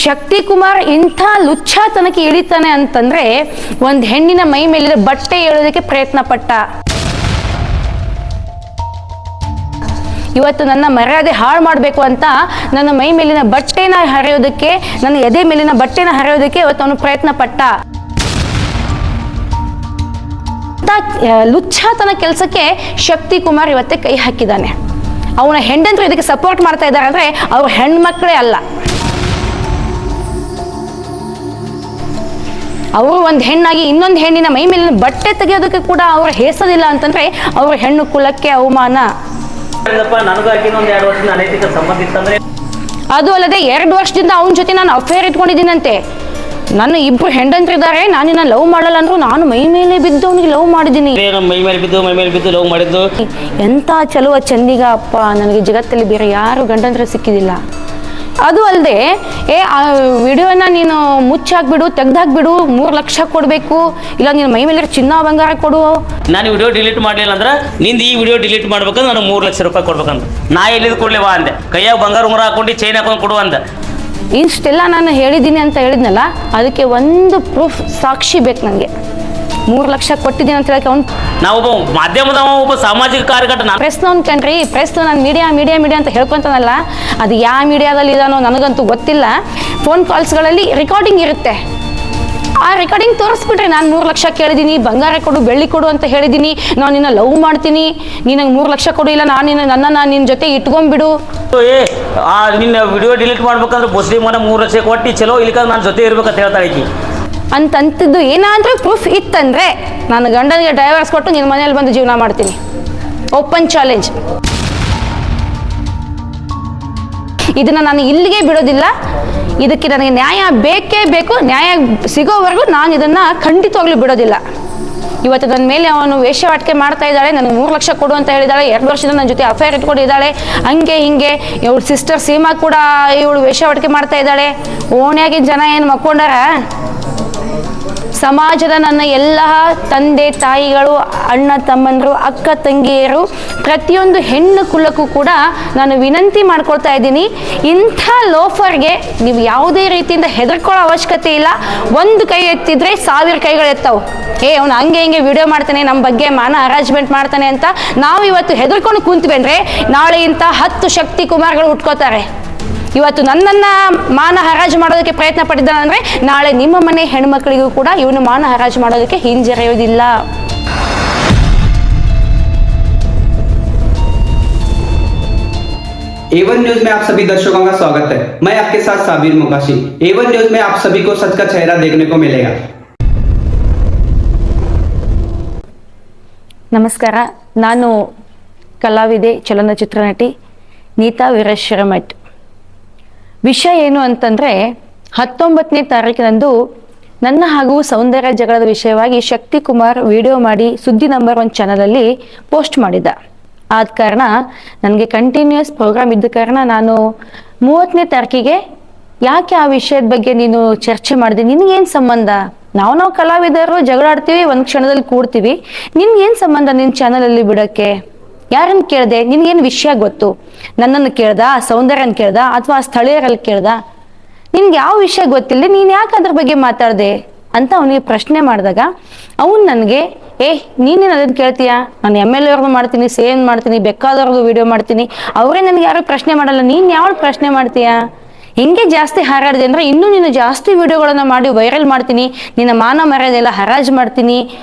ಶಕ್ತಿ ಕುಮಾರ್ ಇಂಥ ಲುಚ್ಚಾತನಕ್ಕೆ ಇಳಿತಾನೆ ಅಂತಂದ್ರೆ ಒಂದು ಹೆಣ್ಣಿನ ಮೈ ಮೇಲಿನ ಬಟ್ಟೆ ಎಳೆಯೋದಕ್ಕೆ ಪ್ರಯತ್ನ ಪಟ್ಟ. ಇವತ್ತು ನನ್ನ ಮರ್ಯಾದೆ ಹಾಳು ಮಾಡಬೇಕು ಅಂತ ನನ್ನ ಮೈ ಮೇಲಿನ ಬಟ್ಟೆನ ಹರಿಯೋದಕ್ಕೆ, ನನ್ನ ಎದೆ ಮೇಲಿನ ಬಟ್ಟೆನ ಹರಿಯೋದಕ್ಕೆ ಇವತ್ತು ಅವನು ಪ್ರಯತ್ನ ಪಟ್ಟ. ಲುಚ್ಚಾತನ ಕೆಲಸಕ್ಕೆ ಶಕ್ತಿ ಕುಮಾರ್ ಇವತ್ತೇ ಕೈ ಹಾಕಿದ್ದಾನೆ. ಅವನ ಹೆಂಡಂದ್ರು ಇದಕ್ಕೆ ಸಪೋರ್ಟ್ ಮಾಡ್ತಾ ಇದ್ದಾರೆ ಅಂದ್ರೆ ಅವ್ರ ಹೆಣ್ಮಕ್ಳೇ ಅಲ್ಲ, ಅವರು ಒಂದು ಹೆಣ್ಣಾಗಿ ಇನ್ನೊಂದು ಹೆಣ್ಣಿನ ಮೈ ಮೇಲಿನ ಬಟ್ಟೆ ತೆಗೆಯೋದಕ್ಕೆ ಕೂಡ ಅವ್ರು ಹೇಸೋದಿಲ್ಲ ಅಂತಂದ್ರೆ ಅವ್ರ ಹೆಣ್ಣು ಕುಲಕ್ಕೆ ಅವಮಾನ. ಅದು ಅಲ್ಲದೆ 2 ವರ್ಷದಿಂದ ಅವನ ಜೊತೆ ನಾನು ಅಫೇರ್ ಇಟ್ಕೊಂಡಿದ್ದೀನಂತೆ. ನನ್ನ 2 ಹೆಂಡಂತ್ರಿದ್ದಾರೆ, ನಾನಿನ್ನ ಲವ್ ಮಾಡಲ್ಲ ಅಂದ್ರು ನಾನು ಮೈ ಮೇಲೆ ಬಿದ್ದು ಅವನಿಗೆ ಲವ್ ಮಾಡಿದ್ದೀನಿ. ಮೈ ಮೇಲೆ ಬಿದ್ದು ಲವ್ ಮಾಡಿದ್ದು. ಎಂತ ಚಲುವ ಚಂದಿಗ ಅಪ್ಪ, ನನಗೆ ಜಗತ್ತಲ್ಲಿ ಬೇರೆ ಯಾರು ಗಂಡಂತ್ರ ಸಿಕ್ಕಿದಿಲ್ಲ. ಅದು ಅಲ್ಲದೆ ಆ ವಿಡಿಯೋನ ನೀನು ಮುಚ್ಚಾಕ್ಬಿಡು, ತೆಗ್ದಾಕ್ಬಿಡು, 3 ಲಕ್ಷ ಕೊಡಬೇಕು, ಇಲ್ಲ ನೀನು ಮೈ ಮೇಲೆ ಚಿನ್ನ ಬಂಗಾರ ಕೊಡು. ನಾನು ವಿಡಿಯೋ ಡಿಲೀಟ್ ಮಾಡಲಿಲ್ಲ ಅಂದ್ರೆ ನಿಂದು ಈ ವಿಡಿಯೋ ಡಿಲೀಟ್ ಮಾಡ್ಬೇಕಂದ್ರೆ ನಾನು 3 ಲಕ್ಷ ರೂಪಾಯಿ ಕೊಡ್ಬೇಕಂತ. ನಾ ಎಲ್ಲಿದ್ದು ಕೊಡ್ಲಿವಾ ಅಂದೆ, ಕೈಯಾಗ ಬಂಗಾರ ಉಂಗುರ ಹಾಕೊಂಡು ಚೈನ್ ಹಾಕೊಂಡು ಕೊಡು ಅಂದೆ. ಇಷ್ಟೆಲ್ಲ ನಾನು ಹೇಳಿದ್ದೀನಿ ಅಂತ ಹೇಳಿದ್ನಲ್ಲ, ಅದಕ್ಕೆ ಒಂದು ಪ್ರೂಫ್, ಸಾಕ್ಷಿ ಬೇಕು ನನಗೆ. 3 ಲಕ್ಷ ಕೊಟ್ಟಿದ್ದೀನಿ ಅಂತ ಹೇಳಕ್ಕೆ ಅವ್ನು, ನಾವೊಬ್ಬ ಮಾಧ್ಯಮದ ಒಬ್ಬ ಸಾಮಾಜಿಕ ಕಾರ್ಯಕರ್ತ, ಪ್ರೆಸ್ನವ್ನು ಕಣ್ರಿ, ಪ್ರೆಸ್ ನಾನು ಮೀಡಿಯಾ ಅಂತ ಹೇಳ್ಕೊಂತಾನಲ್ಲ, ಅದು ಯಾವ ಮೀಡಿಯಾದಲ್ಲಿ ಇದಾನೋ ನನಗಂತೂ ಗೊತ್ತಿಲ್ಲ. ಫೋನ್ ಕಾಲ್ಸ್ಗಳಲ್ಲಿ ರೆಕಾರ್ಡಿಂಗ್ ಇರುತ್ತೆ, ಆ ರೆಕಾರ್ಡಿಂಗ್ ತೋರಿಸ್ಬಿಟ್ರೆ ನಾನು 3 ಲಕ್ಷ ಕೇಳಿದ್ದೀನಿ, ಬಂಗಾರ ಕೊಡು, ಬೆಳ್ಳಿ ಕೊಡು ಅಂತ ಹೇಳಿದ್ದೀನಿ, ನಾನು ನಿನ್ನ ಲವ್ ಮಾಡ್ತೀನಿ, ನೀನು ನಂಗೆ 3 ಲಕ್ಷ ಕೊಡು, ಇಲ್ಲ ನನ್ನನ್ನು ನಿನ್ನ ಜೊತೆ ಇಟ್ಕೊಂಡ್ಬಿಡು. ನಿನ್ನ ವಿಡಿಯೋ ಡಿಲೀಟ್ ಮಾಡ್ಬೇಕಂದ್ರೆ ಮುಸ್ಲಿಮ್ 3 ಲಕ್ಷ ಕೊಟ್ಟು ಚಲೋ, ಇಲ್ಲಿಕ ನಾನು ಜೊತೆ ಇರ್ಬೇಕಂತ ಹೇಳ್ತಾಳೆ ಈಕಿ. ಅಂತಂತಿದ್ದು ಏನಾದರೂ ಪ್ರೂಫ್ ಇತ್ತಂದ್ರೆ ನಾನು ಗಂಡನಿಗೆ ಡೈವರ್ಸ್ ಕೊಟ್ಟು ನಿನ್ನ ಮನೇಲಿ ಬಂದು ಜೀವನ ಮಾಡ್ತೀನಿ. Open challenge. ಇದನ್ನ ನಾನು ಇಲ್ಲಿಗೆ ಬಿಡೋದಿಲ್ಲ. ಇದಕ್ಕೆ ನನಗೆ ನ್ಯಾಯ ಬೇಕೇ ಬೇಕು. ನ್ಯಾಯ ಸಿಗೋವರೆಗೂ ನಾನು ಇದನ್ನ ಖಂಡಿತವಾಗ್ಲೂ ಬಿಡೋದಿಲ್ಲ. ಇವತ್ತು ನನ್ನ ಮೇಲೆ ಅವನು ವೇಶ್ಯಾವಾಟಿಕೆ ಮಾಡ್ತಾ ಇದ್ದಾಳೆ, ನನಗೆ 3 ಲಕ್ಷ ಕೊಡು ಅಂತ ಹೇಳಿದಾಳೆ, 2 ವರ್ಷದಿಂದ ನನ್ನ ಜೊತೆ ಅಫೇರ್ ಇಟ್ಕೊಂಡಿದ್ದಾಳೆ, ಹಂಗೆ ಹಿಂಗೆ. ಇವಳು ಸಿಸ್ಟರ್ ಸೀಮಾ ಕೂಡ ಇವಳು ವೇಶ್ಯಾವಾಟಿಕೆ ಮಾಡ್ತಾ ಇದ್ದಾಳೆ. ಓಣ್ಯಾಗಿನ ಜನ ಏನು ಮಕ್ಕೊಂಡಾರ? ಸಮಾಜದ ನನ್ನ ಎಲ್ಲ ತಂದೆ ತಾಯಿಗಳು, ಅಣ್ಣ ತಮ್ಮಂದರು, ಅಕ್ಕ ತಂಗಿಯರು, ಪ್ರತಿಯೊಂದು ಹೆಣ್ಣು ಕುಲಕ್ಕೂ ಕೂಡ ನಾನು ವಿನಂತಿ ಮಾಡ್ಕೊಳ್ತಾ ಇದ್ದೀನಿ, ಇಂಥ ಲೋಫರ್ಗೆ ನೀವು ಯಾವುದೇ ರೀತಿಯಿಂದ ಹೆದರ್ಕೊಳ್ಳೋ ಅವಶ್ಯಕತೆ ಇಲ್ಲ. ಒಂದು ಕೈ ಎತ್ತಿದ್ರೆ 1000 ಕೈಗಳು ಎತ್ತವು. ಅವನು ಹಂಗೆ ಹಿಂಗೆ ವಿಡಿಯೋ ಮಾಡ್ತಾನೆ, ನಮ್ಮ ಬಗ್ಗೆ ಮಾನ ಹರಾಜ್ಮೆಂಟ್ ಮಾಡ್ತಾನೆ ಅಂತ ನಾವು ಇವತ್ತು ಹೆದರ್ಕೊಂಡು ಕುಂತ್ಬೇಂದ್ರೆ ನಾಳೆ ಇಂಥ 10 ಶಕ್ತಿ ಕುಮಾರ್ಗಳು ಹುಟ್ಕೋತಾರೆ. ಇವತ್ತು ನನ್ನನ್ನು ಮಾನ ಹರಾಜು ಮಾಡೋದಕ್ಕೆ ಪ್ರಯತ್ನ ಪಟ್ಟಿದ್ದಾನೆ ಅಂದರೆ ನಾಳೆ ನಿಮ್ಮ ಮನೆ ಹೆಣ್ಮಕ್ಳಿಗೂ ಕೂಡ ಇವನು ಮಾನ ಹರಾಜು ಮಾಡೋದಕ್ಕೆ ಹಿಂಜರಿಯೋದಿಲ್ಲ. A1 न्यूज में आप सभी दर्शकों का स्वागत है। मैं आपके साथ साबिर मुकाशी। A1 न्यूज में आप सभी को सच का चेहरा देखने को मिलेगा। ನಮಸ್ಕಾರ, ನಾನು ಕಲಾವಿದೆ, ಚಲನಚಿತ್ರ ನಟಿ ನೀತಾ ವೀರಶರಮಠ್. ವಿಷಯ ಏನು ಅಂತಂದರೆ 19ನೇ ತಾರೀಕಿನಂದು ನನ್ನ ಹಾಗೂ ಸೌಂದರ್ಯ ಜಗಳದ ವಿಷಯವಾಗಿ ಶಕ್ತಿ ಕುಮಾರ್ ವಿಡಿಯೋ ಮಾಡಿ ಸುದ್ದಿ ನಂಬರ್ 1 ಚಾನಲಲ್ಲಿ ಪೋಸ್ಟ್ ಮಾಡಿದ್ದ. ಆದ ಕಾರಣ ನನಗೆ ಕಂಟಿನ್ಯೂಸ್ ಪ್ರೋಗ್ರಾಮ್ ಇದ್ದ ಕಾರಣ ನಾನು 30ನೇ ತಾರೀಕಿಗೆ ಯಾಕೆ ಆ ವಿಷಯದ ಬಗ್ಗೆ ನೀನು ಚರ್ಚೆ ಮಾಡಿದೆ, ನಿನಗೇನು ಸಂಬಂಧ? ನಾವು ಕಲಾವಿದರು ಜಗಳಾಡ್ತೀವಿ, ಒಂದು ಕ್ಷಣದಲ್ಲಿ ಕೂಡ್ತೀವಿ, ನಿನ್ಗೇನು ಸಂಬಂಧ ನಿನ್ನ ಚಾನಲಲ್ಲಿ ಬಿಡೋಕ್ಕೆ? ಯಾರನ್ನು ಕೇಳಿದೆ? ನಿನ್ಗೇನು ವಿಷಯ ಗೊತ್ತು? ನನ್ನನ್ನು ಕೇಳ್ದ, ಸೌಂದರ್ಯನ ಕೇಳ್ದ, ಅಥವಾ ಸ್ಥಳೀಯರಲ್ಲಿ ಕೇಳ್ದ? ನಿನ್ಗೆ ಯಾವ ವಿಷಯ ಗೊತ್ತಿಲ್ಲ, ನೀನು ಯಾಕೆ ಅದ್ರ ಬಗ್ಗೆ ಮಾತಾಡ್ದೆ ಅಂತ ಅವನಿಗೆ ಪ್ರಶ್ನೆ ಮಾಡಿದಾಗ ಅವನು ನನಗೆ, ನೀನೇನು ಅದನ್ನು ಕೇಳ್ತೀಯ? ನಾನು MLA ಅವ್ರದ್ದು ಮಾಡ್ತೀನಿ, ಸೇನ್ ಮಾಡ್ತೀನಿ, ಬೇಕಾದವ್ರದ್ದು ವಿಡಿಯೋ ಮಾಡ್ತೀನಿ, ಅವರೇ ನನಗೆ ಯಾರು ಪ್ರಶ್ನೆ ಮಾಡಲ್ಲ, ನೀನು ಯಾವ ಪ್ರಶ್ನೆ ಮಾಡ್ತೀಯಾ? ಹಿಂಗೆ ಜಾಸ್ತಿ ಹಾರಾಡಿದೆ ಅಂದರೆ ಇನ್ನೂ ನೀನು ಜಾಸ್ತಿ ವಿಡಿಯೋಗಳನ್ನು ಮಾಡಿ ವೈರಲ್ ಮಾಡ್ತೀನಿ, ನಿನ್ನ ಮಾನ ಮರ್ಯಾದೆಲ್ಲ ಹರಾಜು ಮಾಡ್ತೀನಿ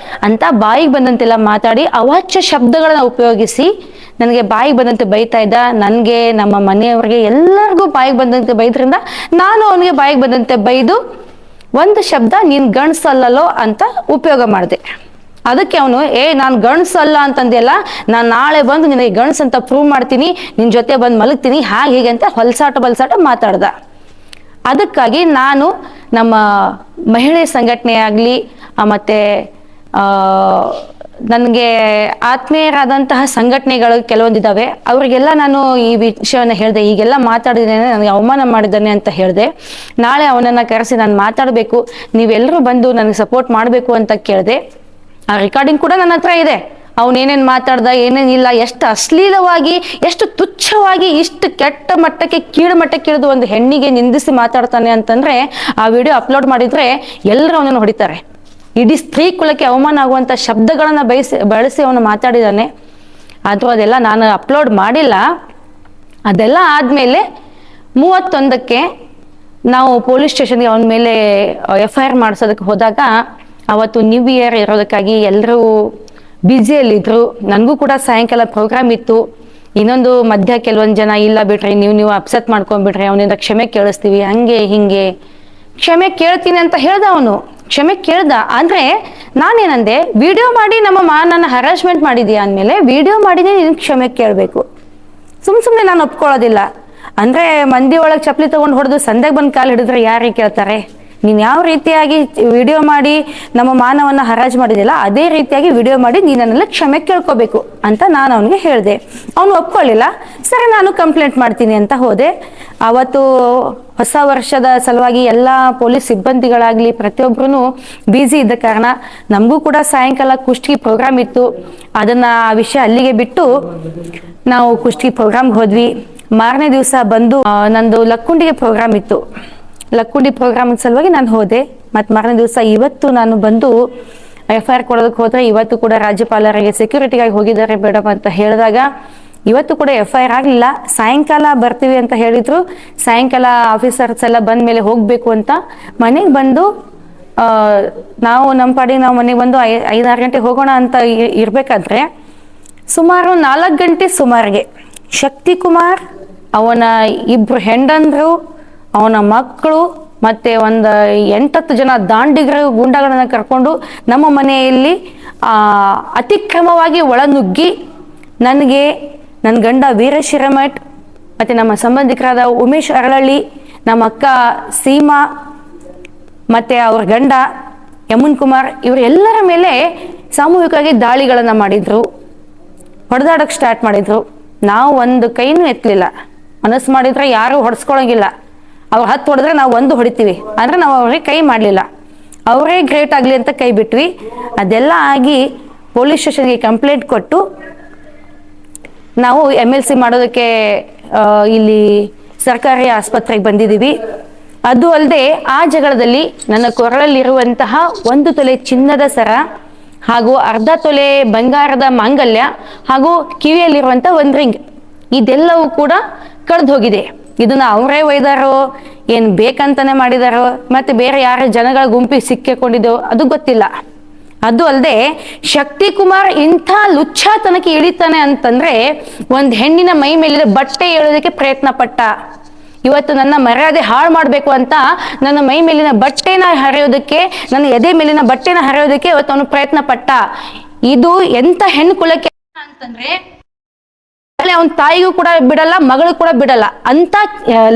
ಅಂತ ಬಾಯಿಗೆ ಬಂದಂತೆಲ್ಲ ಮಾತಾಡಿ ಅವಾಚ್ಯ ಶಬ್ದಗಳನ್ನ ಉಪಯೋಗಿಸಿ ನನಗೆ ಬಾಯಿಗೆ ಬಂದಂತೆ ಬೈತಾ ಇದ್ದ. ನನಗೆ, ನಮ್ಮ ಮನೆಯವರಿಗೆ, ಎಲ್ಲರಿಗೂ ಬಾಯಿಗೆ ಬಂದಂತೆ ಬೈದ್ರಿಂದ ನಾನು ಅವನಿಗೆ ಬಾಯಿಗೆ ಬಂದಂತೆ ಬೈದು ಒಂದು ಶಬ್ದ, ನೀನು ಗಂಡಸಲ್ಲೋ ಅಂತ ಉಪಯೋಗ ಮಾಡಿದೆ. ಅದಕ್ಕೆ ಅವನು, ನಾನು ಗಂಡಸಲ್ಲ ಅಂತಂದೆಲ್ಲ, ನಾನು ನಾಳೆ ಬಂದು ನಿನಗೆ ಗಂಡಸು ಅಂತ ಪ್ರೂವ್ ಮಾಡ್ತೀನಿ, ನಿನ್ನ ಜೊತೆ ಬಂದು ಮಲಗ್ತೀನಿ, ಹಾಗೆ ಹೀಗೆ ಅಂತ ಹೊಲಸಾಟ ಮಾತಾಡ್ದ. ಅದಕ್ಕಾಗಿ ನಾನು ನಮ್ಮ ಮಹಿಳೆ ಸಂಘಟನೆ ಆಗಲಿ, ಮತ್ತು ನನಗೆ ಆತ್ಮೀಯರಾದಂತಹ ಸಂಘಟನೆಗಳು ಕೆಲವೊಂದಿದ್ದಾವೆ, ಅವರಿಗೆಲ್ಲ ನಾನು ಈ ವಿಷಯವನ್ನು ಹೇಳಿದೆ. ಈಗೆಲ್ಲ ಮಾತಾಡಿದ್ದೇನೆ, ನನಗೆ ಅವಮಾನ ಮಾಡಿದ್ದಾನೆ ಅಂತ ಹೇಳಿದೆ. ನಾಳೆ ಅವನನ್ನು ಕರೆಸಿ ನಾನು ಮಾತಾಡಬೇಕು, ನೀವೆಲ್ಲರೂ ಬಂದು ನನಗೆ ಸಪೋರ್ಟ್ ಮಾಡಬೇಕು ಅಂತ ಕೇಳಿದೆ. ಆ ರೆಕಾರ್ಡಿಂಗ್ ಕೂಡ ನನ್ನ ಹತ್ರ ಇದೆ. ಅವನೇನೇನು ಮಾತಾಡ್ದ ಏನೇನಿಲ್ಲ, ಎಷ್ಟು ಅಶ್ಲೀಲವಾಗಿ, ಎಷ್ಟು ತುಚ್ಛವಾಗಿ, ಇಷ್ಟು ಕೆಟ್ಟ ಮಟ್ಟಕ್ಕೆ, ಕೀಳು ಮಟ್ಟಕ್ಕೆ ಇಳಿದು ಒಂದು ಹೆಣ್ಣಿಗೆ ನಿಂದಿಸಿ ಮಾತಾಡ್ತಾನೆ ಅಂತಂದ್ರೆ ಆ ವಿಡಿಯೋ ಅಪ್ಲೋಡ್ ಮಾಡಿದ್ರೆ ಎಲ್ಲರೂ ಅವನನ್ನು ಹೊಡಿತಾರೆ. ಇಡೀ ಸ್ತ್ರೀ ಕುಲಕ್ಕೆ ಅವಮಾನ ಆಗುವಂಥ ಶಬ್ದಗಳನ್ನ ಬಳಸಿ ಅವನು ಮಾತಾಡಿದ್ದಾನೆ. ಆದರೂ ಅದೆಲ್ಲ ನಾನು ಅಪ್ಲೋಡ್ ಮಾಡಿಲ್ಲ. ಅದೆಲ್ಲ ಆದಮೇಲೆ 31ಕ್ಕೆ ನಾವು ಪೊಲೀಸ್ ಸ್ಟೇಷನ್ಗೆ ಅವನ ಮೇಲೆ FIR ಮಾಡಿಸೋದಕ್ಕೆ ಹೋದಾಗ ಅವತ್ತು ನ್ಯೂ ಇಯರ್ ಇರೋದಕ್ಕಾಗಿ ಎಲ್ಲರೂ ಬ್ಯುಸಿಯಲ್ಲಿದ್ದರು. ನನಗೂ ಕೂಡ ಸಾಯಂಕಾಲ ಪ್ರೋಗ್ರಾಮ್ ಇತ್ತು. ಇನ್ನೊಂದು ಮಧ್ಯ ಕೆಲವೊಂದು ಜನ ಇಲ್ಲ ಬಿಡ್ರಿ, ನೀವು ಅಪ್ಸೆಟ್ ಮಾಡ್ಕೊಂಡ್ಬಿಡ್ರಿ, ಅವನಿಂದ ಕ್ಷಮೆ ಕೇಳಿಸ್ತೀವಿ, ಹಂಗೆ ಹಿಂಗೆ. ಕ್ಷಮೆ ಕೇಳ್ತೀನಿ ಅಂತ ಹೇಳ್ದ ಅವನು, ಕ್ಷಮೆ ಕೇಳ್ದ. ಅಂದ್ರೆ ನಾನೇನಂದೆ, ವಿಡಿಯೋ ಮಾಡಿ ನಮ್ಮ ಮಾನನ್ನ ಹರಾಸ್ಮೆಂಟ್ ಮಾಡಿದ್ಯಾ ಅಂದಮೇಲೆ ವಿಡಿಯೋ ಮಾಡಿನೇ ನೀನು ಕ್ಷಮೆ ಕೇಳಬೇಕು. ಸುಮ್ಮನೆ ನಾನು ಒಪ್ಕೊಳ್ಳೋದಿಲ್ಲ. ಅಂದ್ರೆ ಮಂದಿ ಒಳಗೆ ಚಪ್ಪಲಿ ತಗೊಂಡು ಹೊಡೆದು ಸಂದೆಗೆ ಬಂದು ಕಾಲು ಹಿಡಿದ್ರೆ ಯಾರಿಗೆ ಕೇಳ್ತಾರೆ? ನೀನು ಯಾವ ರೀತಿಯಾಗಿ ವಿಡಿಯೋ ಮಾಡಿ ನಮ್ಮ ಮಾನವನ್ನ ಹರಾಜು ಮಾಡಿದಿಲ್ಲ, ಅದೇ ರೀತಿಯಾಗಿ ವಿಡಿಯೋ ಮಾಡಿ ನೀನನ್ನೆಲ್ಲ ಕ್ಷಮೆ ಕೇಳ್ಕೋಬೇಕು ಅಂತ ನಾನು ಅವನಿಗೆ ಹೇಳಿದೆ. ಅವನು ಒಪ್ಕೊಳ್ಳಿಲ್ಲ. ಸರಿ, ನಾನು ಕಂಪ್ಲೇಂಟ್ ಮಾಡ್ತೀನಿ ಅಂತ ಹೋದೆ. ಅವತ್ತು ಹೊಸ ವರ್ಷದ ಸಲುವಾಗಿ ಎಲ್ಲ ಪೊಲೀಸ್ ಸಿಬ್ಬಂದಿಗಳಾಗ್ಲಿ ಪ್ರತಿಯೊಬ್ಬರೂ ಬ್ಯುಸಿ ಇದ್ದ ಕಾರಣ ನಮಗೂ ಕೂಡ ಸಾಯಂಕಾಲ ಕುಷ್ಟಗಿ ಪ್ರೋಗ್ರಾಮ್ ಇತ್ತು. ಅದನ್ನ ಆ ವಿಷಯ ಅಲ್ಲಿಗೆ ಬಿಟ್ಟು ನಾವು ಕುಷ್ಟಗಿ ಪ್ರೋಗ್ರಾಮ್ಗೆ ಹೋದ್ವಿ. ಮಾರನೇ ದಿವಸ ಬಂದು ನಂದು ಲಕ್ಕುಂಡಿಗೆ ಪ್ರೋಗ್ರಾಮ್ ಇತ್ತು. ಲಕ್ಕುಂಡಿ ಪ್ರೋಗ್ರಾಮ್ ಸಲುವಾಗಿ ನಾನು ಹೋದೆ. ಮತ್ತು ಮಾರನೇ ದಿವಸ ಇವತ್ತು ನಾನು ಬಂದು FIR ಕೊಡೋದಕ್ಕೆ ಹೋದ್ರೆ ಇವತ್ತು ಕೂಡ ರಾಜ್ಯಪಾಲರಿಗೆ ಸೆಕ್ಯೂರಿಟಿಗಾಗಿ ಹೋಗಿದ್ದಾರೆ ಮೇಡಮ್ ಅಂತ ಹೇಳಿದಾಗ ಇವತ್ತು ಕೂಡ FIR ಆಗಲಿಲ್ಲ. ಸಾಯಂಕಾಲ ಬರ್ತೀವಿ ಅಂತ ಹೇಳಿದ್ರು. ಸಾಯಂಕಾಲ ಆಫೀಸರ್ಸ್ ಎಲ್ಲ ಬಂದ ಮೇಲೆ ಹೋಗಬೇಕು ಅಂತ ಮನೆಗೆ ಬಂದು ನಾವು ನಮ್ಮ ಪಾಡಿಗೆ ನಾವು ಮನೆಗೆ ಬಂದು 5-6 ಗಂಟೆಗೆ ಹೋಗೋಣ ಅಂತ ಇರಬೇಕಾದ್ರೆ ಸುಮಾರು 4 ಗಂಟೆ ಸುಮಾರಿಗೆ ಶಕ್ತಿಕುಮಾರ್, ಅವನ 2 ಹೆಂಡಂದ್ರು, ಅವನ ಮಕ್ಕಳು ಮತ್ತೆ ಒಂದು 8-10 ಜನ ದಾಂಡಿಗರು ಗೂಂಡಾಗಳನ್ನ ಕರ್ಕೊಂಡು ನಮ್ಮ ಮನೆಯಲ್ಲಿ ಅತಿಕ್ರಮವಾಗಿ ಒಳನುಗ್ಗಿ ನನಗೆ, ನನ್ನ ಗಂಡ ವೀರೇಶ್ ಹಿರೇಮಠ್, ಮತ್ತೆ ನಮ್ಮ ಸಂಬಂಧಿಕರಾದ ಉಮೇಶ್ ಅರಳಳ್ಳಿ, ನಮ್ಮ ಅಕ್ಕ ಸೀಮಾ, ಮತ್ತೆ ಅವ್ರ ಗಂಡ ಯಮುನ್ ಕುಮಾರ್, ಇವರೆಲ್ಲರ ಮೇಲೆ ಸಾಮೂಹಿಕವಾಗಿ ದಾಳಿಗಳನ್ನ ಮಾಡಿದ್ರು, ಹೊಡೆದಾಡಕ್ಕೆ ಸ್ಟಾರ್ಟ್ ಮಾಡಿದ್ರು. ನಾವು ಒಂದು ಕೈನೂ ಎತ್ತಲಿಲ್ಲ. ಮನಸ್ಸು ಮಾಡಿದ್ರೆ ಯಾರು ಹೊಡೆಸ್ಕೊಳಂಗಿಲ್ಲ. ಅವ್ರು 10 ಹೊಡೆದ್ರೆ ನಾವು 1 ಹೊಡಿತೀವಿ. ಅಂದ್ರೆ ನಾವು ಅವ್ರಿಗೆ ಕೈ ಮಾಡಲಿಲ್ಲ. ಅವರೇ ಗ್ರೇಟ್ ಆಗಲಿ ಅಂತ ಕೈ ಬಿಟ್ವಿ. ಅದೆಲ್ಲ ಆಗಿ ಪೊಲೀಸ್ ಸ್ಟೇಷನ್ಗೆ ಕಂಪ್ಲೇಂಟ್ ಕೊಟ್ಟು ನಾವು MLC ಮಾಡೋದಕ್ಕೆ ಇಲ್ಲಿ ಸರ್ಕಾರಿ ಆಸ್ಪತ್ರೆಗೆ ಬಂದಿದ್ದೀವಿ. ಅದು ಅಲ್ಲದೆ ಆ ಜಗಳದಲ್ಲಿ ನನ್ನ ಕೊರಳಲ್ಲಿರುವಂತಹ 1 ತೊಲೆ ಚಿನ್ನದ ಸರ ಹಾಗೂ ಅರ್ಧ ತೊಲೆ ಬಂಗಾರದ ಮಾಂಗಲ್ಯ ಹಾಗೂ ಕಿವಿಯಲ್ಲಿರುವಂಥ 1 ರಿಂಗ್, ಇದೆಲ್ಲವೂ ಕೂಡ ಕಳೆದು ಹೋಗಿದೆ. ಇದನ್ನ ಅವರೇ ಒಯ್ದಾರೋ ಏನು ಬೇಕಂತಾನೆ ಮಾಡಿದಾರೋ ಮತ್ತೆ ಬೇರೆ ಯಾರ ಜನಗಳ ಗುಂಪಿಗೆ ಸಿಕ್ಕಿಕೊಂಡಿದ್ದೋ ಅದು ಗೊತ್ತಿಲ್ಲ. ಅದು ಅಲ್ಲದೆ ಶಕ್ತಿಕುಮಾರ್ ಇಂಥ ಲುಚ್ಚಾತನಕ್ಕೆ ಇಳಿತಾನೆ ಅಂತಂದ್ರೆ ಒಂದು ಹೆಣ್ಣಿನ ಮೈ ಮೇಲಿದ ಬಟ್ಟೆ ಎಳೋದಕ್ಕೆ ಪ್ರಯತ್ನ ಪಟ್ಟ. ಇವತ್ತು ನನ್ನ ಮರ್ಯಾದೆ ಹಾಳು ಮಾಡಬೇಕು ಅಂತ ನನ್ನ ಮೈ ಮೇಲಿನ ಬಟ್ಟೆನ ಹರಿಯೋದಕ್ಕೆ, ನನ್ನ ಎದೆ ಮೇಲಿನ ಬಟ್ಟೆನ ಹರಿಯೋದಕ್ಕೆ ಇವತ್ತು ಅವನು ಪ್ರಯತ್ನ ಪಟ್ಟ. ಇದು ಎಂತ ಹೆಣ್ಣು ಕುಲಕ್ಕೆ ಅಂತಂದ್ರೆ ಅವನ ತಾಯಿಗೂ ಕೂಡ ಬಿಡಲ್ಲ, ಮಗಳು ಕೂಡ ಬಿಡಲ್ಲ. ಅಂತ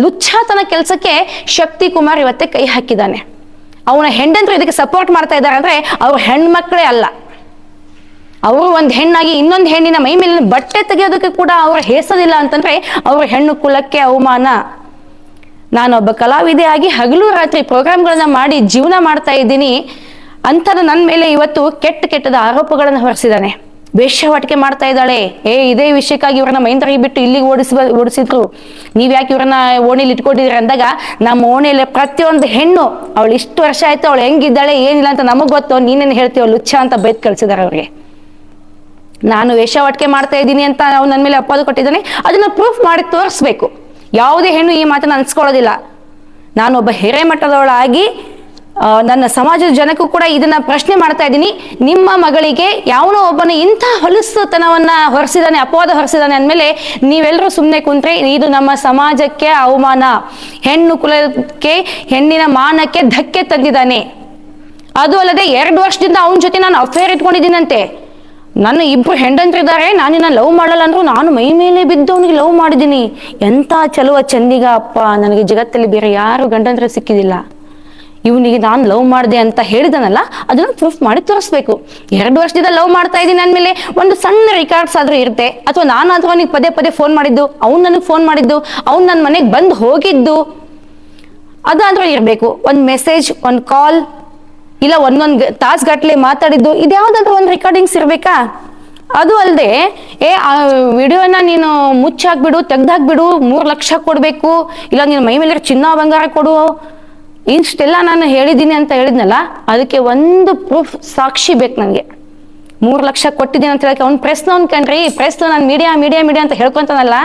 ಲುಚ್ಚಾತನ ಕೆಲಸಕ್ಕೆ ಶಕ್ತಿಕುಮಾರ್ ಇವತ್ತೇ ಕೈ ಹಾಕಿದ್ದಾನೆ. ಅವನ ಹೆಂಡಂದ್ರು ಇದಕ್ಕೆ ಸಪೋರ್ಟ್ ಮಾಡ್ತಾ ಇದ್ದಾರೆ ಅಂದ್ರೆ ಅವ್ರ ಹೆಣ್ಮಕ್ಳೇ ಅಲ್ಲ. ಅವರು ಒಂದು ಹೆಣ್ಣಾಗಿ ಇನ್ನೊಂದು ಹೆಣ್ಣಿನ ಮೈ ಮೇಲಿನ ಬಟ್ಟೆ ತೆಗೆಯೋದಕ್ಕೆ ಕೂಡ ಅವ್ರ ಹೇಸೋದಿಲ್ಲ ಅಂತಂದ್ರೆ ಅವ್ರ ಹೆಣ್ಣು ಕುಲಕ್ಕೆ ಅವಮಾನ. ನಾನೊಬ್ಬ ಕಲಾವಿದೆ ಆಗಿ ಹಗಲು ರಾತ್ರಿ ಪ್ರೋಗ್ರಾಮ್ಗಳನ್ನ ಮಾಡಿ ಜೀವನ ಮಾಡ್ತಾ ಇದ್ದೀನಿ. ಅಂಥದ್ದು ನನ್ನ ಮೇಲೆ ಇವತ್ತು ಕೆಟ್ಟದ ಆರೋಪಗಳನ್ನು ಹೊರಿಸಿದ್ದಾನೆ. ವೇಶ್ಯಾವಾಟಿಕೆ ಮಾಡ್ತಾ ಇದ್ದಾಳೆ. ಇದೇ ವಿಷಯಕ್ಕಾಗಿ ಇವ್ರನ್ನ ಮೈಂದರಿಗೆ ಬಿಟ್ಟು ಇಲ್ಲಿಗೆ ಓಡಿಸಿದ್ರು. ನೀವ್ ಯಾಕೆ ಇವ್ರನ್ನ ಓಣಿಲಿ ಇಟ್ಕೊಂಡಿದ್ರಿ ಅಂದಾಗ ನಮ್ಮ ಓಣಿಯಲ್ಲಿ ಪ್ರತಿಯೊಂದು ಹೆಣ್ಣು ಅವಳು ಇಷ್ಟು ವರ್ಷ ಆಯ್ತು, ಅವಳು ಹೆಂಗಿದ್ದಾಳೆ ಏನಿಲ್ಲ ಅಂತ ನಮಗ್ ಗೊತ್ತು, ನೀನೇನು ಹೇಳ್ತೀವ ಲುಚ್ಚ ಅಂತ ಬೈದ್ ಕಳ್ಸಿದಾರೆ ಅವ್ರಿಗೆ. ನಾನು ವೇಶ್ಯಾವಾಟಿಕೆ ಮಾಡ್ತಾ ಇದ್ದೀನಿ ಅಂತ ಅವ್ನು ನನ್ನ ಮೇಲೆ ಅಪವಾದ ಕೊಟ್ಟಿದ್ದಾನೆ. ಅದನ್ನ ಪ್ರೂಫ್ ಮಾಡಿ ತೋರಿಸ್ಬೇಕು. ಯಾವುದೇ ಹೆಣ್ಣು ಈ ಮಾತನ್ನ ಅನ್ಸ್ಕೊಳ್ಳೋದಿಲ್ಲ. ನಾನೊಬ್ಬ ಹಿರೇಮಠದವಳಾಗಿ ನನ್ನ ಸಮಾಜದ ಜನಕ್ಕೂ ಕೂಡ ಇದನ್ನ ಪ್ರಶ್ನೆ ಮಾಡ್ತಾ ಇದ್ದೀನಿ. ನಿಮ್ಮ ಮಗಳಿಗೆ ಯಾವನೋ ಒಬ್ಬನ ಇಂಥ ಹೊಲಸುತನವನ್ನ ಹೊರಿಸಿದಾನೆ, ಅಪವಾದ ಹೊರಿಸಿದಾನೆ ಅಂದಮೇಲೆ ನೀವೆಲ್ಲರೂ ಸುಮ್ಮನೆ ಕುಂತ್ರೆ ಇದು ನಮ್ಮ ಸಮಾಜಕ್ಕೆ ಅವಮಾನ, ಹೆಣ್ಣು ಕುಲಕ್ಕೆ, ಹೆಣ್ಣಿನ ಮಾನಕ್ಕೆ ಧಕ್ಕೆ ತಂದಿದ್ದಾನೆ. ಅದು ಅಲ್ಲದೆ 2 ವರ್ಷದಿಂದ ಅವನ ಜೊತೆ ನಾನು ಅಫೇರ್ ಇಟ್ಕೊಂಡಿದ್ದೀನಂತೆ. ನನ್ನ 2 ಹೆಂಡಂದ್ರಿದ್ದಾರೆ, ನಾನಿನ್ನ ಲವ್ ಮಾಡಲ್ಲ ಅಂದ್ರು ನಾನು ಮೈ ಮೇಲೆ ಬಿದ್ದು ಅವನಿಗೆ ಲವ್ ಮಾಡಿದ್ದೀನಿ. ಎಂತ ಚಲುವ ಚಂದಿಗ ಅಪ್ಪ, ನನಗೆ ಜಗತ್ತಲ್ಲಿ ಬೇರೆ ಯಾರು ಗಂಡಂದ್ರೆ ಸಿಕ್ಕಿದಿಲ್ಲ. ಇವನಿಗೆ ನಾನು ಲವ್ ಮಾಡಿದೆ ಅಂತ ಹೇಳಿದನಲ್ಲ, ಅದನ್ನ ಪ್ರೂಫ್ ಮಾಡಿ ತೋರಿಸ್ಬೇಕು. 2 ವರ್ಷದಿಂದ ಲವ್ ಮಾಡ್ತಾ ಇದ್ದೀನಿ ಅಂದಮೇಲೆ ಒಂದು ಸಣ್ಣ ರಿಕಾರ್ಡ್ಸ್ ಆದ್ರೂ ಇರುತ್ತೆ. ಅಥವಾ ನಾನಾದ್ರೂ ಅವನಿಗೆ ಪದೇ ಫೋನ್ ಮಾಡಿದ್ದು, ಅವ್ನು ನನಗೆ ಫೋನ್ ಮಾಡಿದ್ದು, ಅವ್ನು ನನ್ನ ಮನೆಗೆ ಬಂದು ಹೋಗಿದ್ದು ಅದಾದ್ರೂ ಇರಬೇಕು. ಒಂದು ಮೆಸೇಜ್, ಒಂದು ಕಾಲ್, ಇಲ್ಲ ಒಂದೊಂದು ತಾಸು ಗಟ್ಟಲೆ ಮಾತಾಡಿದ್ದು, ಇದ್ಯಾವುದಾದ್ರೂ ಒಂದು ರೆಕಾರ್ಡಿಂಗ್ಸ್ ಇರಬೇಕಾ? ಅದು ಅಲ್ಲದೆ ಆ ವಿಡಿಯೋನ ನೀನು ಮುಚ್ಚಾಕ್ಬಿಡು, ತೆಗ್ದಾಕ್ಬಿಡು, 3 ಲಕ್ಷ ಕೊಡಬೇಕು, ಇಲ್ಲ ನೀನು ಮೈ ಮೇಲೆ ಚಿನ್ನ ಬಂಗಾರ ಕೊಡು, ಇಷ್ಟೆಲ್ಲ ನಾನು ಹೇಳಿದ್ದೀನಿ ಅಂತ ಹೇಳಿದ್ನಲ್ಲ, ಅದಕ್ಕೆ ಒಂದು ಪ್ರೂಫ್, ಸಾಕ್ಷಿ ಬೇಕು ನನಗೆ. 3 ಲಕ್ಷ ಕೊಟ್ಟಿದ್ದೀನಿ ಅಂತ ಹೇಳಕ್ಕೆ ಅವ್ನು ಪ್ರೆಸ್ನ ಅನ್ಕಂಡ್ರಿ, ಪ್ರೆಸ್ ನಾನು ಮೀಡಿಯಾ ಅಂತ ಹೇಳ್ಕೊಂತಾನಲ್ಲ,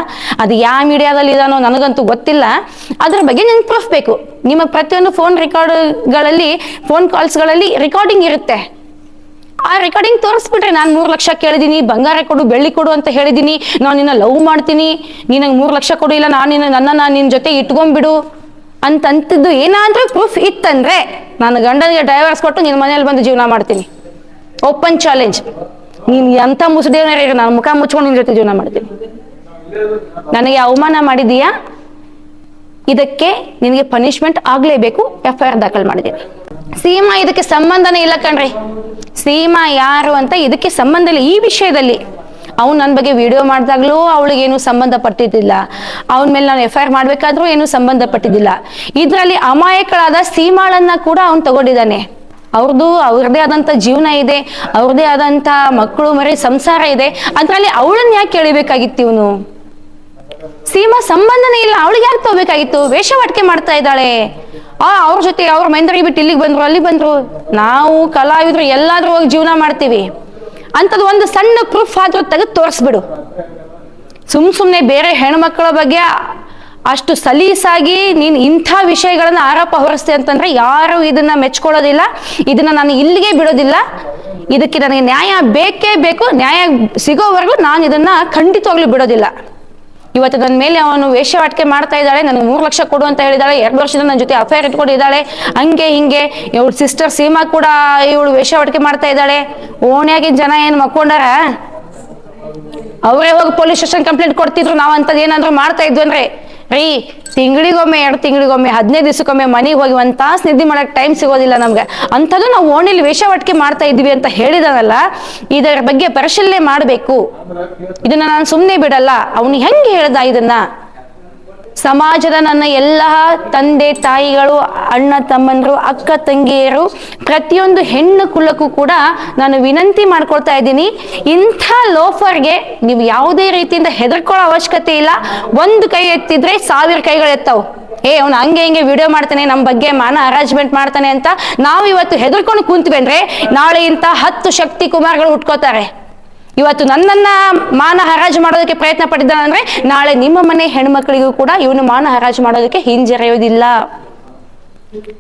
ಅದು ಯಾವ ಮೀಡಿಯಾದಲ್ಲಿ ಇದಾನೋ ನನಗಂತೂ ಗೊತ್ತಿಲ್ಲ. ಅದ್ರ ಬಗ್ಗೆ ನನಗೆ ಪ್ರೂಫ್ ಬೇಕು. ನಿಮ್ಮ ಪ್ರತಿಯೊಂದು ಫೋನ್ ಕಾಲ್ಸ್ಗಳಲ್ಲಿ ರೆಕಾರ್ಡಿಂಗ್ ಇರುತ್ತೆ. ಆ ರೆಕಾರ್ಡಿಂಗ್ ತೋರಿಸ್ಬಿಟ್ರೆ, ನಾನು 3 ಲಕ್ಷ ಕೇಳಿದ್ದೀನಿ, ಬಂಗಾರ ಕೊಡು, ಬೆಳ್ಳಿ ಕೊಡು ಅಂತ ಹೇಳಿದ್ದೀನಿ, ನಾನು ನಿನ್ನ ಲವ್ ಮಾಡ್ತೀನಿ, ನೀನಂಗೆ 3 ಲಕ್ಷ ಕೊಡು, ಇಲ್ಲ ನಾನು ನಿನ್ನ ಜೊತೆ ಇಟ್ಕೊಂಡ್ಬಿಡು ಅಂತಂತಿದ್ದು ಏನಾದ್ರೂ ಪ್ರೂಫ್ ಇತ್ತಂದ್ರೆ ನಾನು ಗಂಡನಿಗೆ ಡೈವರ್ಸ್ ಕೊಟ್ಟು ನಿನ್ನ ಮನೇಲಿ ಬಂದು ಜೀವನ ಮಾಡ್ತೀನಿ. Open challenge. ನೀನ್ ಎಂತ ಮುಸುಡಿಯವನೇ, ನಾನು ಮುಖ ಮುಚ್ಕೊಂಡು ನಿನ್ ಜೊತೆ ಜೀವನ ಮಾಡ್ತೀನಿ. ನನಗೆ ಅವಮಾನ ಮಾಡಿದೀಯಾ, ಇದಕ್ಕೆ ನಿನಗೆ ಪನಿಷ್ಮೆಂಟ್ ಆಗ್ಲೇಬೇಕು. FIR ದಾಖಲು ಮಾಡಿದ್ದೀನಿ. ಸೀಮಾ ಇದಕ್ಕೆ ಸಂಬಂಧನೇ ಇಲ್ಲ ಕಣ್ರಿ. ಸೀಮಾ ಯಾರು ಅಂತ ಇದಕ್ಕೆ ಸಂಬಂಧ ಇಲ್ಲ. ಈ ವಿಷಯದಲ್ಲಿ ಅವ್ನು ನನ್ನ ಬಗ್ಗೆ ವಿಡಿಯೋ ಮಾಡಿದಾಗ್ಲೂ ಅವಳಿಗೇನು ಸಂಬಂಧ ಪಟ್ಟಿದ್ದಿಲ್ಲ, ಅವನ ಮೇಲೆ ನಾನು FIR ಮಾಡ್ಬೇಕಾದ್ರೂ ಏನು ಸಂಬಂಧ ಪಟ್ಟಿದ್ದಿಲ್ಲ. ಇದರಲ್ಲಿ ಅಮಾಯಕಳಾದ ಸೀಮಾಳನ್ನ ಕೂಡ ಅವ್ನು ತಗೊಂಡಿದ್ದಾನೆ. ಅವ್ರದೇ ಆದಂತ ಜೀವನ ಇದೆ, ಅವ್ರದೇ ಆದಂತ ಮಕ್ಕಳು ಮರಿ ಸಂಸಾರ ಇದೆ. ಅದ್ರಲ್ಲಿ ಅವಳನ್ನ ಯಾಕೆ ಕೇಳಬೇಕಾಗಿತ್ತು ಇವನು? ಸೀಮಾ ಸಂಬಂಧನೇ ಇಲ್ಲ, ಅವಳಿಗೆ ಯಾಕೆ ತಗೋಬೇಕಾಗಿತ್ತು? ವೇಷವಾಟಿಕೆ ಮಾಡ್ತಾ ಇದ್ದಾಳೆ. ಅವ್ರ ಜೊತೆ ಅವ್ರ ಮೈಂದರಿಗೆ ಬಿಟ್ಟು ಇಲ್ಲಿಗೆ ಬಂದ್ರು, ಅಲ್ಲಿ ಬಂದ್ರು. ನಾವು ಕಲಾವಿದ್ರು ಎಲ್ಲಾದ್ರೂ ಹೋಗಿ ಜೀವನ ಮಾಡ್ತೀವಿ. ಅಂತದ್ ಒಂದು ಸಣ್ಣ ಪ್ರೂಫ್ ಆದ್ರೂ ತೆಗೆದು ತೋರಿಸ್ಬಿಡು. ಸುಮ್ನೆ ಬೇರೆ ಹೆಣ್ಮಕ್ಳ ಬಗ್ಗೆ ಅಷ್ಟು ಸಲೀಸಾಗಿ ನೀನ್ ಇಂಥ ವಿಷಯಗಳನ್ನ ಆರೋಪ ಹೊರಿಸ್ತೆ ಅಂತಂದ್ರೆ ಯಾರು ಇದನ್ನ ಮೆಚ್ಕೊಳ್ಳೋದಿಲ್ಲ. ಇದನ್ನ ನಾನು ಇಲ್ಲಿಗೆ ಬಿಡೋದಿಲ್ಲ. ಇದಕ್ಕೆ ನನಗೆ ನ್ಯಾಯ ಬೇಕೇ ಬೇಕು. ನ್ಯಾಯ ಸಿಗೋವರೆಗೂ ನಾನು ಇದನ್ನ ಖಂಡಿತವಾಗ್ಲೂ ಬಿಡೋದಿಲ್ಲ. ಇವತ್ತು ನನ್ನ ಮೇಲೆ ಅವನು ವೇಷವಾಟಿಕೆ ಮಾಡ್ತಾ ಇದ್ದಾಳೆ, ನನಗೆ 3 ಲಕ್ಷ ಕೊಡು ಅಂತ ಹೇಳಿದಾಳೆ, 2 ವರ್ಷದಿಂದ ನನ್ನ ಜೊತೆ ಅಫೇರ್ ಇಟ್ಕೊಂಡಿದ್ದಾಳೆ, ಹಂಗೆ ಹಿಂಗೆ. ಇವಳು ಸಿಸ್ಟರ್ ಸೀಮಾ ಕೂಡ ಇವಳು ವೇಷವಾಟಿಕೆ ಮಾಡ್ತಾ ಇದ್ದಾಳೆ. ಓಣ್ಯಾಗಿನ ಜನ ಏನ್ ಮಕ್ಕೊಂಡಾರ? ಅವರೇ ಹೋಗಿ ಪೊಲೀಸ್ ಸ್ಟೇಷನ್ ಕಂಪ್ಲೇಂಟ್ ಕೊಡ್ತಿದ್ರು. ನಾವ್ ಅಂತದ್ ಏನಾದ್ರು ಮಾಡ್ತಾ ಇದ್ವಿ ಅಂದ್ರೆ, ರೀ ತಿಂಗಳಿಗೊಮ್ಮೆ 2 ತಿಂಗಳಿಗೊಮ್ಮೆ 15 ದಿವಸಕ್ಕೊಮ್ಮೆ ಮನೆಗೆ ಹೋಗಿ 1 ತಾಸು ನಿದ್ದೆ ಮಾಡಕ್ ಟೈಮ್ ಸಿಗೋದಿಲ್ಲ ನಮ್ಗೆ. ಅಂಥದ್ದು ನಾವು ಓಣಿಲಿ ವೇಷವಾಟಿಕೆ ಮಾಡ್ತಾ ಇದ್ವಿ ಅಂತ ಹೇಳಿದಾನಲ್ಲ, ಇದರ ಬಗ್ಗೆ ಪರಿಶೀಲನೆ ಮಾಡಬೇಕು. ಇದನ್ನ ನಾನು ಸುಮ್ಮನೆ ಬಿಡಲ್ಲ. ಅವನು ಹೆಂಗೆ ಹೇಳ್ದ ಇದನ್ನ? ಸಮಾಜದ ನನ್ನ ಎಲ್ಲ ತಂದೆ ತಾಯಿಗಳು, ಅಣ್ಣ ತಮ್ಮಂದ್ರು, ಅಕ್ಕ ತಂಗಿಯರು, ಪ್ರತಿಯೊಂದು ಹೆಣ್ಣು ಕುಲಕ್ಕೂ ಕೂಡ ನಾನು ವಿನಂತಿ ಮಾಡ್ಕೊಳ್ತಾ ಇದ್ದೀನಿ, ಇಂಥ ಲೋಫರ್ಗೆ ನೀವು ಯಾವುದೇ ರೀತಿಯಿಂದ ಹೆದರ್ಕೊಳ್ಳೋ ಅವಶ್ಯಕತೆ ಇಲ್ಲ. ಒಂದು ಕೈ ಎತ್ತಿದ್ರೆ 1000 ಕೈಗಳು ಎತ್ತಾವ್. ಅವ್ನು ಹಂಗೆ ಹಿಂಗೆ ವಿಡಿಯೋ ಮಾಡ್ತಾನೆ, ನಮ್ಮ ಬಗ್ಗೆ ಮಾನ ಹರಾಜ್ಮೆಂಟ್ ಮಾಡ್ತಾನೆ ಅಂತ ನಾವು ಇವತ್ತು ಹೆದರ್ಕೊಂಡು ಕುಂತ್ವಿ ಅಂದ್ರೆ, ನಾಳೆ ಇಂಥ 10 ಶಕ್ತಿ ಕುಮಾರ್ಗಳು ಹುಟ್ಕೋತಾರೆ. ಇವತ್ತು ನನ್ನನ್ನ ಮಾನ ಹರಾಜು ಮಾಡೋದಕ್ಕೆ ಪ್ರಯತ್ನ ಪಟ್ಟಿದ್ದಾನಂದ್ರೆ, ನಾಳೆ ನಿಮ್ಮ ಮನೆ ಹೆಣ್ಮಕ್ಳಿಗೂ ಕೂಡ ಇವನು ಮಾನ ಹರಾಜು ಮಾಡೋದಕ್ಕೆ ಹಿಂಜರಿಯೋದಿಲ್ಲ.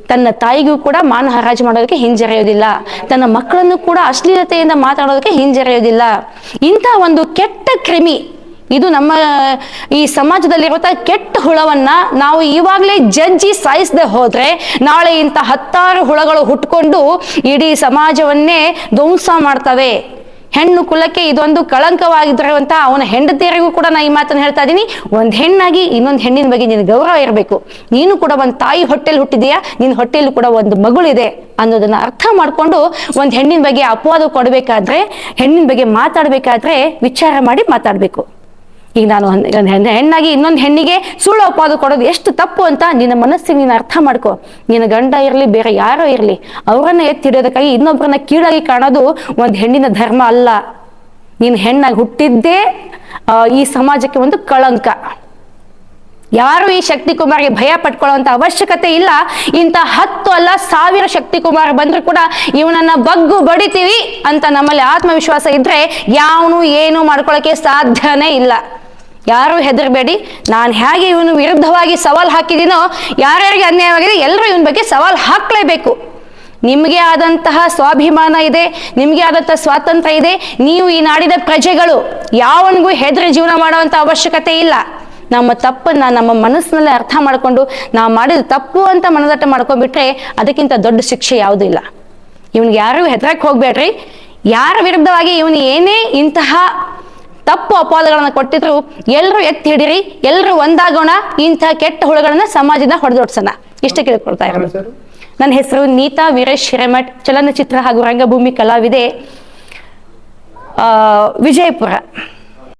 ತನ್ನ ತಾಯಿಗೂ ಕೂಡ ಮಾನ ಹರಾಜು ಮಾಡೋದಕ್ಕೆ ಹಿಂಜರಿಯೋದಿಲ್ಲ. ತನ್ನ ಮಕ್ಕಳನ್ನು ಕೂಡ ಅಶ್ಲೀಲತೆಯಿಂದ ಮಾತಾಡೋದಕ್ಕೆ ಹಿಂಜರಿಯೋದಿಲ್ಲ. ಇಂಥ ಒಂದು ಕೆಟ್ಟ ಕ್ರಿಮಿ ಇದು ನಮ್ಮ ಈ ಸಮಾಜದಲ್ಲಿರುವಂತ ಕೆಟ್ಟ ಹುಳವನ್ನ ನಾವು ಇವಾಗಲೇ ಜಜ್ಜಿ ಸಾಯಿಸದೆ ಹೋದ್ರೆ, ನಾಳೆ ಇಂಥ 10 ಹುಳಗಳು ಹುಟ್ಕೊಂಡು ಇಡೀ ಸಮಾಜವನ್ನೇ ಧ್ವಂಸ ಮಾಡ್ತವೆ. ಹೆಣ್ಣು ಕುಲಕ್ಕೆ ಇದೊಂದು ಕಳಂಕವಾಗಿರುವಂತ ಅವನ ಹೆಂಡತಿಯರಿಗೂ ಕೂಡ ನಾ ಈ ಮಾತನ್ನು ಹೇಳ್ತಾ ಇದ್ದೀನಿ. ಒಂದ್ ಹೆಣ್ಣಾಗಿ ಇನ್ನೊಂದು ಹೆಣ್ಣಿನ ಬಗ್ಗೆ ನಿನ್ ಗೌರವ ಇರಬೇಕು. ನೀನು ಕೂಡ ಒಂದ್ ತಾಯಿ ಹೊಟ್ಟೆಲ್ ಹುಟ್ಟಿದೀಯಾ, ನಿನ್ ಹೊಟ್ಟೆಯಲ್ಲಿ ಕೂಡ ಒಂದು ಮಗಳಿದೆ ಅನ್ನೋದನ್ನ ಅರ್ಥ ಮಾಡ್ಕೊಂಡು ಒಂದ್ ಹೆಣ್ಣಿನ ಬಗ್ಗೆ ಅಪವಾದ ಕೊಡ್ಬೇಕಾದ್ರೆ, ಹೆಣ್ಣಿನ ಬಗ್ಗೆ ಮಾತಾಡ್ಬೇಕಾದ್ರೆ ವಿಚಾರ ಮಾಡಿ ಮಾತಾಡ್ಬೇಕು. ಈಗ ನಾನು ಹೆಣ್ಣಾಗಿ ಇನ್ನೊಂದು ಹೆಣ್ಣಿಗೆ ಸುಳ್ಳು ಅಪವಾದ ಕೊಡೋದು ಎಷ್ಟು ತಪ್ಪು ಅಂತ ನಿನ್ನ ಮನಸ್ಸಿಗೆ ನೀನು ಅರ್ಥ ಮಾಡ್ಕೊ. ನಿನ್ನ ಗಂಡ ಇರಲಿ, ಬೇರೆ ಯಾರೋ ಇರಲಿ, ಅವರನ್ನ ಎತ್ತಿಡೋದಕ್ಕಾಗಿ ಇನ್ನೊಬ್ಬರನ್ನ ಕೀಳಾಗಿ ಕಾಣೋದು ಒಂದು ಹೆಣ್ಣಿನ ಧರ್ಮ ಅಲ್ಲ. ನೀನು ಹೆಣ್ಣಾಗಿ ಹುಟ್ಟಿದ್ದೇ ಈ ಸಮಾಜಕ್ಕೆ ಒಂದು ಕಳಂಕ. ಯಾರು ಈ ಶಕ್ತಿ ಕುಮಾರ್ಗೆ ಭಯ ಪಟ್ಕೊಳ್ಳುವಂತ ಅವಶ್ಯಕತೆ ಇಲ್ಲ. ಇಂಥ 10 ಅಲ್ಲ 1000 ಶಕ್ತಿ ಕುಮಾರ್ ಬಂದ್ರು ಕೂಡ ಇವನನ್ನ ಬಗ್ಗು ಬಡಿತೀವಿ ಅಂತ ನಮ್ಮಲ್ಲಿ ಆತ್ಮವಿಶ್ವಾಸ ಇದ್ರೆ ಯಾವನು ಏನು ಮಾಡ್ಕೊಳಕ್ಕೆ ಸಾಧ್ಯನೇ ಇಲ್ಲ. ಯಾರು ಹೆದರ್ಬೇಡಿ. ನಾನು ಹೇಗೆ ಇವನು ವಿರುದ್ಧವಾಗಿ ಸವಾಲ್ ಹಾಕಿದ್ದೀನೋ, ಯಾರ್ಯಾರಿಗೆ ಅನ್ಯಾಯವಾಗಿದೆ ಎಲ್ಲರೂ ಇವನ ಬಗ್ಗೆ ಸವಾಲ್ ಹಾಕ್ಲೇಬೇಕು. ನಿಮಗೆ ಆದಂತಹ ಸ್ವಾಭಿಮಾನ ಇದೆ, ನಿಮಗೆ ಆದಂತಹ ಸ್ವಾತಂತ್ರ್ಯ ಇದೆ. ನೀವು ಈ ನಾಡಿನ ಪ್ರಜೆಗಳು, ಯಾವನಿಗೂ ಹೆದರಿ ಜೀವನ ಮಾಡುವಂತ ಅವಶ್ಯಕತೆ ಇಲ್ಲ. ನಮ್ಮ ತಪ್ಪನ್ನ ನಮ್ಮ ಮನಸ್ಸಿನಲ್ಲಿ ಅರ್ಥ ಮಾಡ್ಕೊಂಡು ನಾವು ಮಾಡಿದ ತಪ್ಪು ಅಂತ ಮನದಟ್ಟ ಮಾಡ್ಕೊಂಡ್ಬಿಟ್ರೆ ಅದಕ್ಕಿಂತ ದೊಡ್ಡ ಶಿಕ್ಷೆ ಯಾವುದೂ ಇಲ್ಲ. ಇವನಿಗೆ ಯಾರು ಹೆದರಕ್ಕೆ ಹೋಗ್ಬೇಡ್ರಿ. ಯಾರ ವಿರುದ್ಧವಾಗಿ ಇವನು ಏನೇ ಇಂತಹ ತಪ್ಪು ಅಪವಾದಗಳನ್ನ ಕೊಟ್ಟಿದ್ರು ಎಲ್ಲರೂ ಎತ್ತಿ ಹಿಡಿರಿ, ಎಲ್ಲರೂ ಒಂದಾಗೋಣ, ಇಂತಹ ಕೆಟ್ಟ ಹುಳುಗಳನ್ನ ಸಮಾಜದಿಂದ ಹೊಡೆದೊಡ್ಸೋಣ. ಇಷ್ಟ ಕೇಳ್ಕೊಳ್ತಾ ಇರೋದು. ನನ್ನ ಹೆಸರು ನೀತಾ ವೀರೇಶ್ ಹಿರೇಮಠ್, ಚಲನಚಿತ್ರ ಹಾಗೂ ರಂಗಭೂಮಿ ಕಲಾವಿದೆ, ವಿಜಯಪುರ.